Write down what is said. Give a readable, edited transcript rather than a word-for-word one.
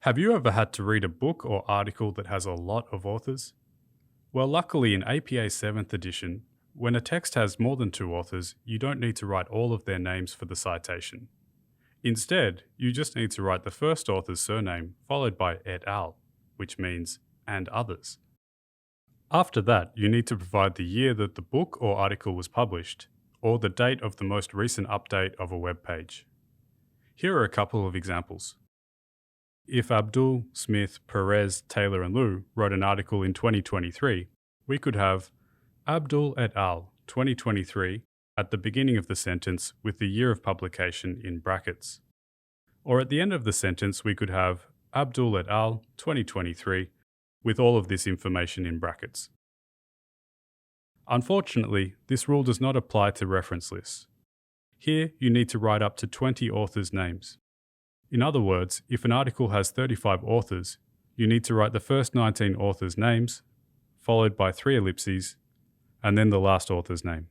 Have you ever had to read a book or article that has a lot of authors? Well, luckily in APA 7th edition, when a text has more than two authors, you don't need to write all of their names for the citation. Instead, you just need to write the first author's surname followed by et al., which means and others. After that, you need to provide the year that the book or article was published, or the date of the most recent update of a web page. Here are a couple of examples. If Abdul, Smith, Perez, Taylor, and Liu wrote an article in 2023, we could have Abdul et al. 2023 at the beginning of the sentence with the year of publication in brackets. Or at the end of the sentence, we could have Abdul et al. 2023 with all of this information in brackets. Unfortunately, this rule does not apply to reference lists. Here, you need to write up to 20 authors' names. In other words, if an article has 35 authors, you need to write the first 19 authors' names, followed by 3 ellipses, and then the last author's name.